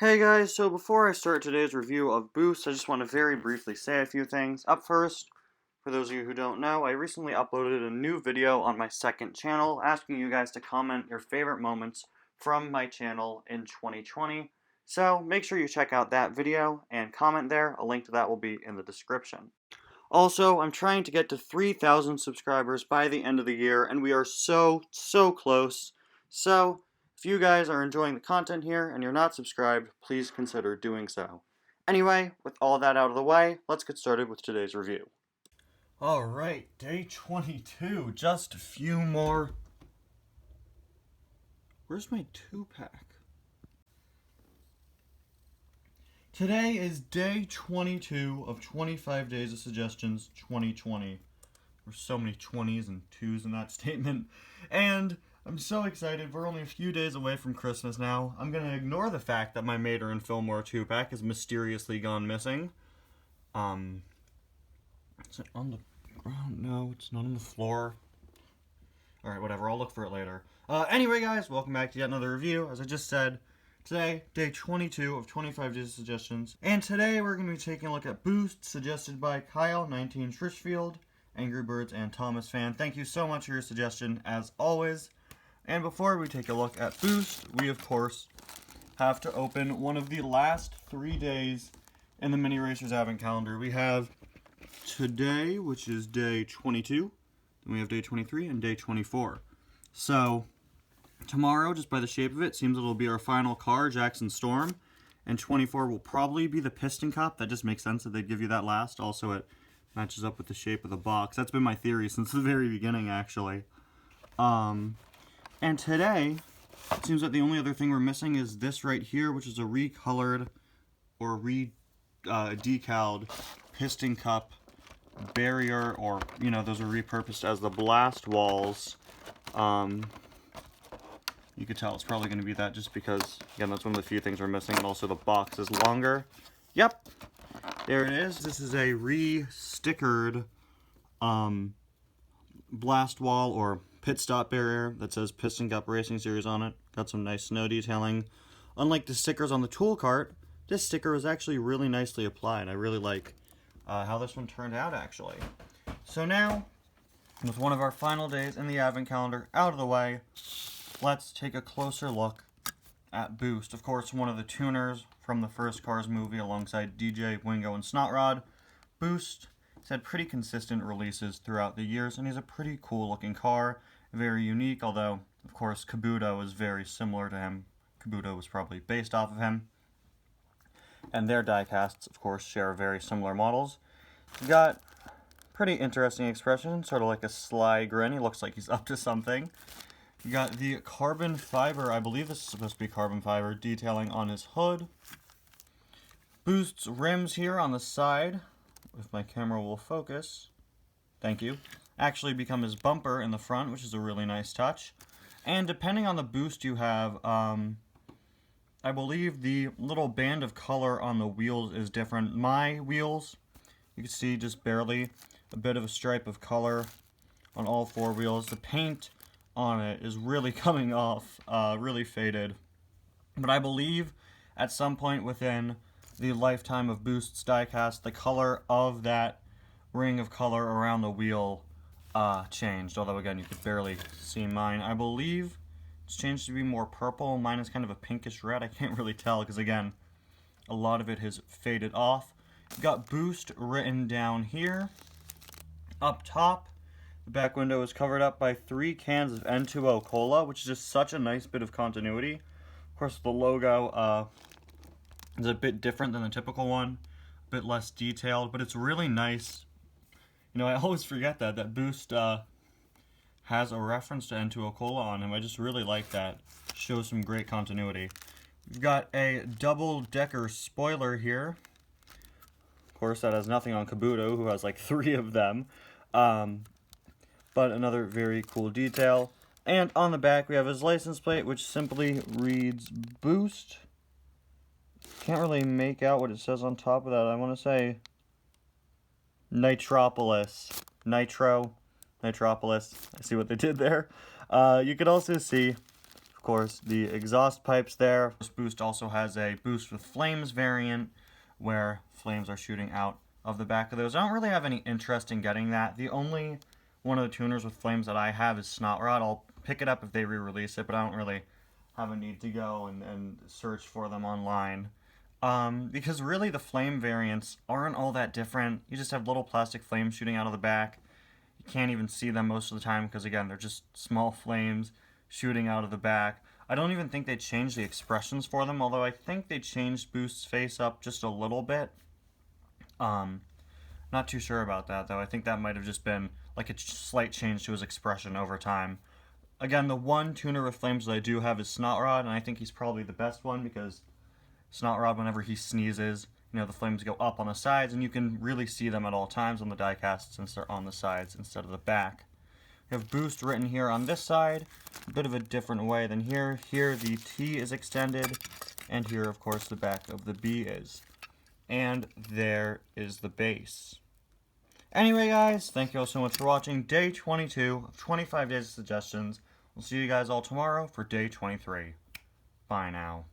Hey guys, so before I start today's review of Boost, I just want to very briefly say a few things. Up first, for those of you who don't know, I recently uploaded a new video on my second channel asking you guys to comment your favorite moments from my channel in 2020. So make sure you check out that video and comment there. A link to that will be in the description. Also, I'm trying to get to 3,000 subscribers by the end of the year, and we are so close. So, if you guys are enjoying the content here and you're not subscribed, please consider doing so. Anyway, with all that out of the way, let's get started with today's review. Alright, day 22. Just a few more. Where's my 2-pack? Today is day 22 of 25 Days of Suggestions 2020. There's so many 20s and 2s in that statement. And I'm so excited. We're only a few days away from Christmas now. I'm going to ignore the fact that my Mater and Fillmore 2-pack has mysteriously gone missing. Is it on the ground? No, it's not on the floor. Alright, whatever. I'll look for it later. Anyway, guys, welcome back to yet another review. As I just said, today, day 22 of 25 Days of Suggestions. And today, we're going to be taking a look at Boost, suggested by Kyle19 Trishfield, Angry Birds, and Thomas Fan. Thank you so much for your suggestion, as always. And before we take a look at Boost, we, of course, have to open one of the last 3 days in the Mini Racers Advent Calendar. We have today, which is day 22, then we have day 23 and day 24. So, tomorrow, just by the shape of it, seems it'll be our final car, Jackson Storm, and 24 will probably be the Piston Cup. That just makes sense that they'd give you that last. Also, it matches up with the shape of the box. That's been my theory since the very beginning, actually. And today, it seems that the only other thing we're missing is this right here, which is a recolored or decaled Piston Cup barrier, or, you know, those are repurposed as the blast walls. You could tell it's probably going to be that just because, again, that's one of the few things we're missing, and also the box is longer. Yep, there it is. This is a re-stickered blast wall or pit stop barrier that says Piston Cup Racing Series on it. Got some nice snow detailing. Unlike the stickers on the tool cart, this sticker is actually really nicely applied. I really like how this one turned out, actually. So now, with one of our final days in the Advent Calendar out of the way, let's take a closer look at Boost. Of course, one of the tuners from the first Cars movie alongside DJ, Wingo, and Snotrod. Boost has had pretty consistent releases throughout the years, and he's a pretty cool looking car. Very unique, although, of course, Kabuto is very similar to him. Kabuto was probably based off of him. And their diecasts, of course, share very similar models. He's got pretty interesting expression, sort of like a sly grin. He looks like he's up to something. You got the carbon fiber, I believe this is supposed to be carbon fiber, detailing on his hood. Boost's rims here on the side, if my camera will focus, thank you, actually become his bumper in the front, which is a really nice touch. And depending on the Boost you have, I believe the little band of color on the wheels is different. My wheels, you can see just barely a bit of a stripe of color on all 4 wheels. The paint on it is really coming off, really faded. But I believe at some point within the lifetime of Boost's diecast, the color of that ring of color around the wheel changed. Although, again, you could barely see mine. I believe it's changed to be more purple. Mine is kind of a pinkish red. I can't really tell because, again, a lot of it has faded off. You've got Boost written down here. Up top, the back window is covered up by 3 cans of N2O Cola, which is just such a nice bit of continuity. Of course, the logo is a bit different than the typical one, a bit less detailed, but it's really nice. You know, I always forget that Boost has a reference to N2O Cola on him. I just really like that. Shows some great continuity. We've got a double-decker spoiler here. Of course, that has nothing on Kabuto, who has like 3 of them. But another very cool detail. And on the back, we have his license plate, which simply reads Boost. Can't really make out what it says on top of that. I want to say Nitropolis. Nitropolis. I see what they did there. You could also see, of course, the exhaust pipes there. This Boost also has a Boost with Flames variant, where flames are shooting out of the back of those. I don't really have any interest in getting that. The only one of the tuners with flames that I have is Snot Rod. I'll pick it up if they re-release it, but I don't really have a need to go and search for them online. Because really the flame variants aren't all that different. You just have little plastic flames shooting out of the back. You can't even see them most of the time because, again, they're just small flames shooting out of the back. I don't even think they changed the expressions for them, although I think they changed Boost's face up just a little bit. Not too sure about that, though. I think that might have just been like a slight change to his expression over time. Again, the one tuner with flames that I do have is Snot Rod, and I think he's probably the best one because Snot Rod, whenever he sneezes, you know, the flames go up on the sides, and you can really see them at all times on the diecast since they're on the sides instead of the back. We have Boost written here on this side, a bit of a different way than here. Here the T is extended, and here, of course, the back of the B is. And there is the base. Anyway, guys, thank you all so much for watching day 22 of 25 days of suggestions. We'll see you guys all tomorrow for day 23. Bye now.